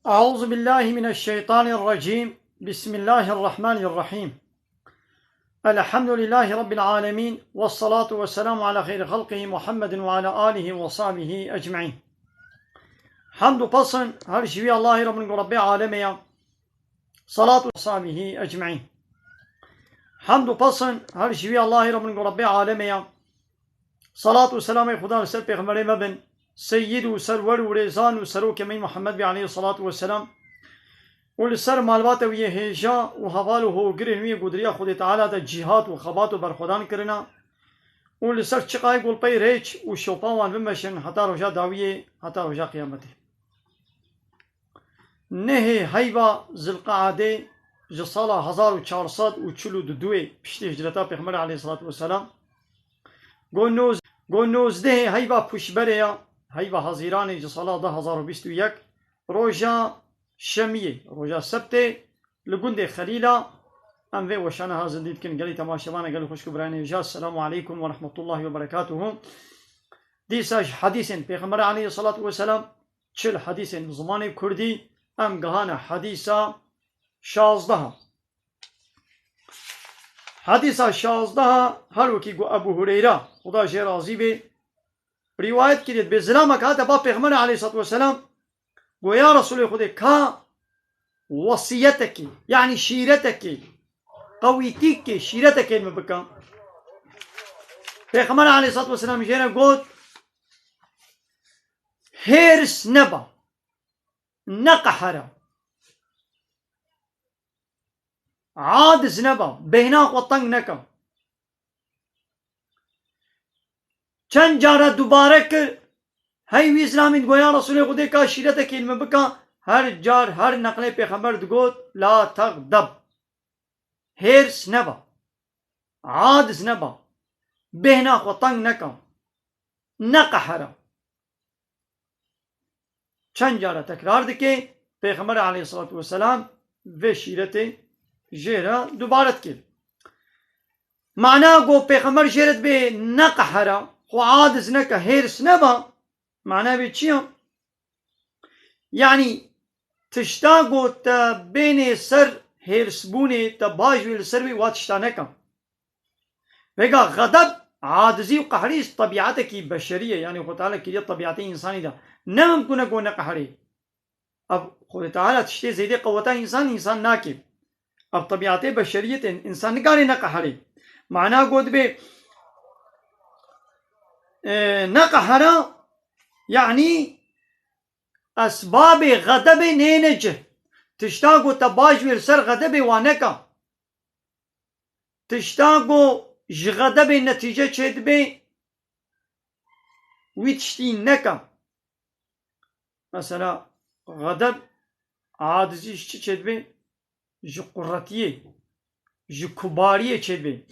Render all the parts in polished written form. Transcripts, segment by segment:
أعوذ بالله من الشيطان الرجيم. بسم الله الرحمن الرحيم. الحمد لله رب العالمين، والصلاة والسلام على خير خلقه محمد وعلى آله وصحبه أجمعين. حمد بصن هر شوي الله رب العالمين، صلاة وصحبه أجمعين. حمد بصن هر شوي الله رب العالمين، صلاة والسلام خدا سر پیغمبر مبن سيد و سرور و رزان و سروك من محمد عليه الصلاة والسلام ولسر معلومات ویه هجا و حوال و هوگره ویه قدریا خود تعالی دا جهاد و خبات و برخودان کرنا ولسر چقای گل پی ریچ و شوپاوان بمشن حتی رجا داویه حتی رجا قیامته. نه هیوا ذوالقعده جسال 1442 پشت هجرتا پیغمبر علیه الصلاة والسلام گونوزده هیوا پشبره هیوا حزیران جسال 1021 روژا شمیه روژا سبته لگند خلیلا ام وی وشانه ها زندید کن گلی تماشوانه گلی خوشک برانه جا. السلام علیکم و رحمت الله و برکاته. دیساش حدیثن پیغمبر علیه الصلاة والسلام چل حدیثن زمان کردی ام گهانه حدیثا 16 حدیثا 16 هر وکی گو ابو هریره خدا جه راضی به روایت کرد به زلامه که با پیغمبر علیه الصلاة والسلام گو یا رسول خدا که وصیتکی یعنی شیرتکی قویتی که شیرتکی علم بکن. پیغمبر علیه الصلاة والسلام جیره گود هرس نبا نقحره عادز نبا بهناق و طنگ نکن. چند جاره دوباره کر هی اسلامین گویا رسول خدا که شیرتکی علم بکن. هر جار هر نقل پیغمبر دگوت لا تغضب هرس نبا عادز نبا بهناق و طنگ نکن نقحره. چند جاره تکرار دکه پیغمبر علیه الصلاة والسلام و شیرت جیره دوبارت کرد. معنا گو پیغمبر شیرت به نقحره خو عادز نکه هرس نبا معنا به چیم؟ یعنی تشتا گو تا بین سر هرس بونه تا باج ویل سر بی واتشتا نکم. وگا غضب عادزی و قهری طبیعت کی بشریه یعنی خود تعالی که طبیعت انسانی دا نمکنه گو نقهری. اب خود تعالی تشتی زیده قوتا انسان ناکب. اب طبیعت بشریت انسان نگاری نقهری معنا گود به نقهره یعنی اسباب غضب نینجه تشتاقو تباج ویل سر غضب وانکا تشتاقو غضب نتیجه چید بی ویتشتی نکا. مثلا غضب عادزیش چی چید بی جو قررتیه جو کباریه چید بی.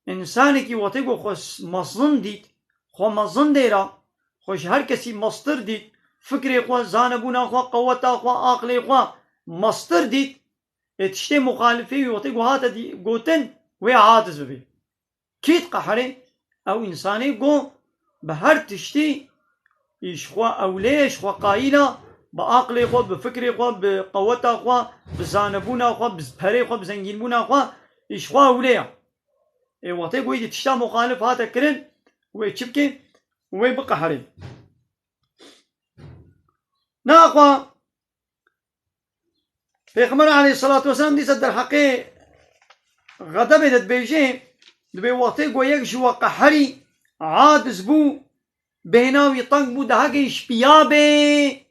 انسانی که وقتی گو خوش مصدن دید خو مصدن دیرا خوش هر کسی مصدر دید فکر خوا زانبونا خوا قوتا خوا عقل خوا مصدر دید اتشتی مخالفی وقتی گو هاتا دی گوتن وی عادز ببی کیت قحره او انسانی گو به هر تشتی ایش خوا اولیش خوا قایلا با عقل خوا بفکر خوا بقوتا خوا بزانبونا خوا بزپره خوا بزنگینبونا خوا ایش خوا اولیا ای وقتی گوی دی تشتا مخالف هاتا کرن وی چبکه وی بقحره ناقوا پیغمبر علیه الصلاة والسلام دیسا در حقی غضب داد بیجه دبی وقتی گو یک جوا قحری عادز بو بهناوی طنگ بو ده هگیش بیابه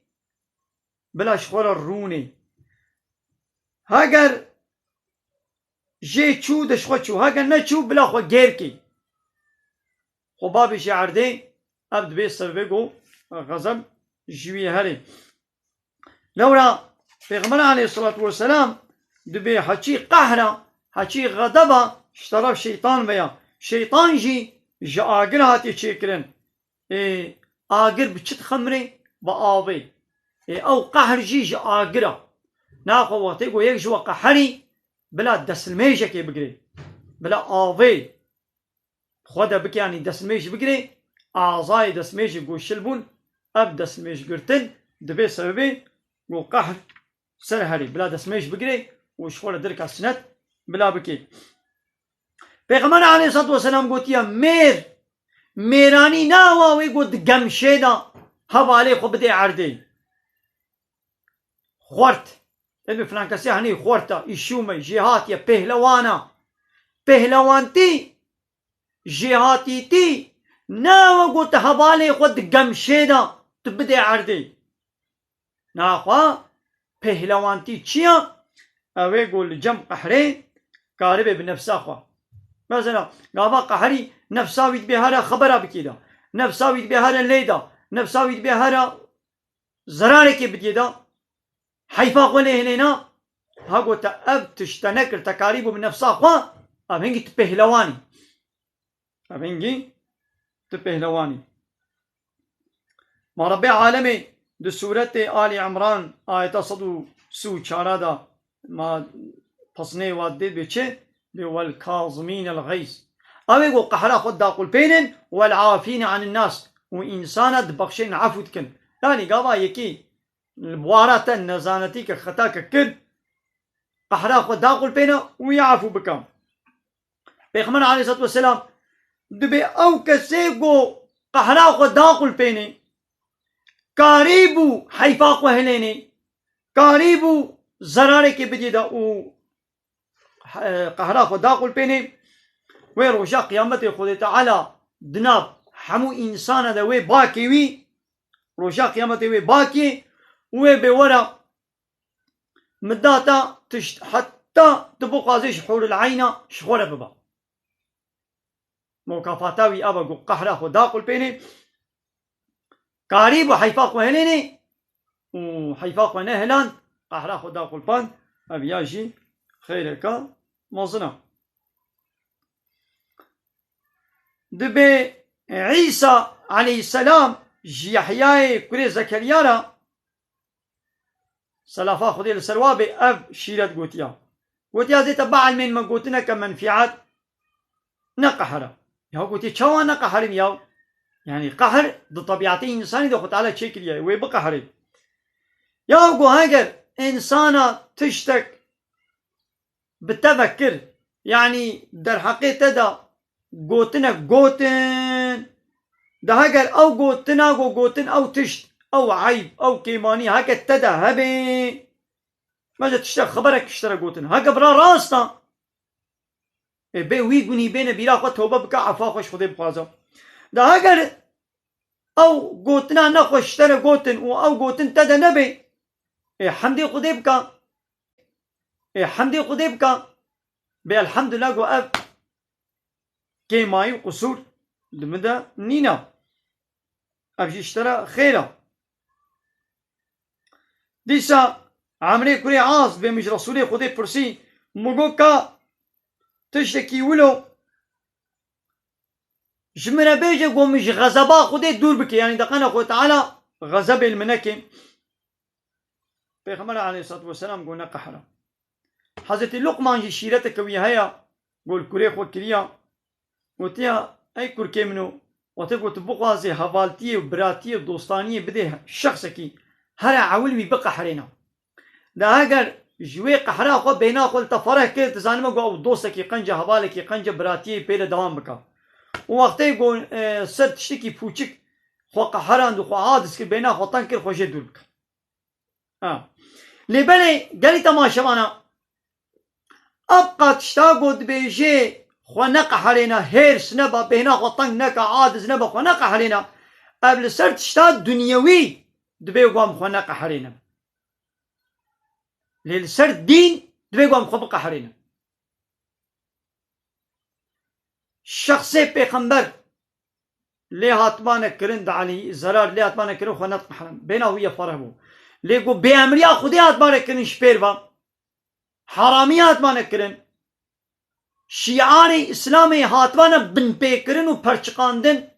بلاش خور رونه هگر جه چو دش خو چو هگر نچو بلا خو گیر کی خو بابی شعرده اب دبی سببه گو غضب جوی هره. لورا پیغمبر علیه الصلاة والسلام دبی حچی قهره حچی غضبه اشتراب شیطان بیا شیطان جی آگر هاتی چی کرن آگر بچت خمره با آوه او قهر جی آگره ناخو وقتی گو یک جو قهری بلا دسلمیشه که بگیره بلا آوه خدا بکیانی دسلمیشه بگیره اعضای دسلمیشه گوشل بون اب دسلمیشه گرتن دبی سببی قو قحر سر هري بلا دسميش بقري وشخول درك السنة بلا بكي. پیغمبر عليه الصلاة والسلام قلت يا ميراني ناواوي قلت قمشيدا هوالي خو بدي عردي خورت ابن فلان كسي هني خورتا يشومي جهات يا پهلوانتي جهاتي تي ناوا قلت هوالي خود قمشيدا تبدي عردي ناخوا پهلوانتي چيا اوه قول جم قحرين قاربه بنفسا خوا مثلا قابا قحري نفساويت بهارا خبرا بكيدا نفساويت بهارا ليدا نفساويت بهارا زرارك بديدا حيفا قولي هنينا ها قلت اب تشتنكر تكاريبو بنفسا خوا اب هنگي تپهلواني اب هنگي تپهلواني ما رب عالمي دو سورة آل عمران آية صدو سو چارا ما پسنه وادد بچه والكاظمين الغيظ اوه قو قحرا خود دا قل بينن والعافين عن الناس وإنسانا دبخشين عفو تكن يعني قابا يكي البوارات النزانتي كخطا ككل قحرا خود دا قل بينن ويعفو بكم. پیغمبر عليه الصلاة والسلام دبي او كسي قو قحرا خود دا قل بينن قاريبو حيفاق وهليني قاريبو زرارك بديدا و قهرا خدا قل بيني ويروشا قيامته خود تعالى دناب حمو انسان دا وي باكي وي روشا قيامته وي باكي وي بورا مداتا تشت حتى تبقى حور العين شخورة ببا مكافاتاوي ابا قهرا خدا قل بيني قريب وحيفاق وهليني وحيفاق ونهلان قهرا خدا قل بان ابياجي خيرك موزنا. دبي عيسى عليه السلام يحيى كري زكريا سلافا خدي السروابي اب شيرت قوتيا زي تبع من ما قوتنا كمنفعات نقحرة يا قوتي شو نقحر ياو يعني قهر دو طبيعتي انساني دو خد على شكل يا وي بقهر يا قو هاجر انسانا تشتك بالتفكر يعني در حقيقة دا قوتنا قوتن ده هاجر او قوتنا قوتن او تشت او عيب او كيماني هاجر تدا هبي ماذا تشتك خبرك اشترى قوتن هاجر برا راسنا بي ويقوني بين بيراق وتوبة بكا عفا خوش خدي بخوازا ده هاجر او قوتنا نخوش اشترى قوتن او قوتن تدا نبي حمدي خدي بكا حمدي خدي بكا بالحمد لله قو اب كيماي وقصور لمدى نينا ابجي اشترى خيرا ديسا عمري كوري عاص بمش رسولي خدي فرسي مقوكا تشتكي ولو جمرا بيجي قو مش غزبا خدي دور بكي يعني دقنا خو تعالى غزب المنكي پیغمبر عليه الصلاة والسلام قلنا قحرا حضرت لقمان جي شيرتك ويهايا قول كوري خو كريا وتيا اي كوركي منو وتقول تبقى هفالتي وبراتي ودوستاني بده شخصكي هرا عولمي بقحرينا ده اگر جوي قحرا خو بينا خو تفرح كده تزانما قو دوستكي قنجة هفالكي قنجة براتي بيلا دوام بكا ووقتي يقول سر تشتكي فوچك خو قحران دو خو عادس كي بينا خو تنكر خو جدول بكا لبني قالي تماشوانا ابقى تشتاقو دبيجي خو نقحرينا هيرس نبا بينا خو طنق نكا عادز نبا خو نقحرينا قبل سر تشتاق دنيوي دبي قوام خو نقحرينا للسر دين دبي قوام خو بقحرينا شخصي پیغمبر ليه هاتمانا كرند علي زرار ليه هاتمانا كرند خو نقحرن بينا هو فرهبو ليكو بأمريا خودي هاتمانا كرن شبيربا حرامي هاتمانا كرن شيعاني اسلامي هاتمانا بن بيكرن و پرچقاندن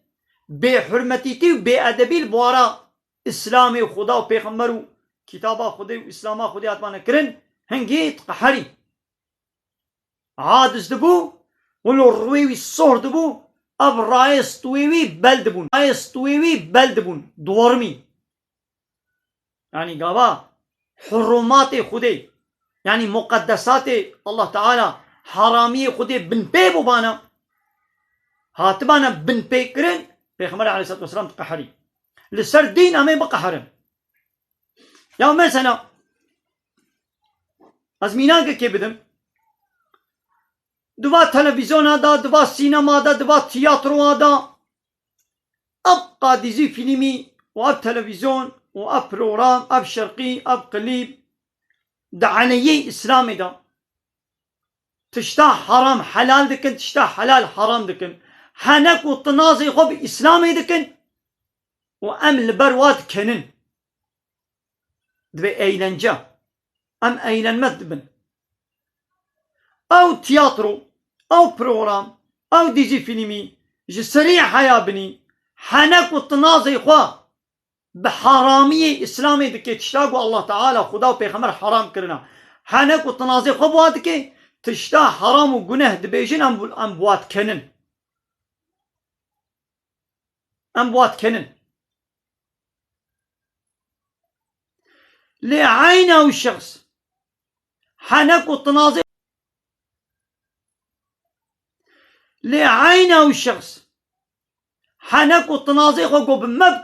بي حرمتيتي و بي ادبي البوارا اسلامي و خدا و پیغمبر و كتابا خودي و اسلاما خودي هاتمانا كرن هنگيت قحري عادز دبو ولو الرويوي الصور دبو اب رايس طويوي بلدبون رايس طويوي بلدبون دورمي يعني قابا حرمات خودي يعني مقدسات الله تعالى حرامي خودي بن بي ببانا هاتبانا بن بي كرن پیغمبر عليه الصلاة والسلام تقحري لسر دين امي بقحرن يا مثلا از میناگه که بدم دوا تلویزیون دا دوا سینما دا دوا تیاترو دا اب قادیزی فیلمی و اب تلویزیون و اب پروگرام اب شرقی اب قلیب دعنیه اسلام دا تشتا حرام حلال دکن تشتا حلال حرام دکن حنك و تنازي خوب اسلامي دكن و ام البرواد كنن دبي ايلنجا ام ايلن مدبن او تياترو او بروغرام او ديجي فيلمي جي سريع حيا بني حنك و تنازي خوا بحرامية اسلامي دكي تشتاقو الله تعالى خدا و پیغمبر حرام كرنا حنك و تنازي خوا بواد دكي تشتا حرام و گناه دبيجن ام بواد كنن ام بواد كنن لعينه الشخص حنك وتنازع لعينه الشخص حنك وتنازع وقو بمب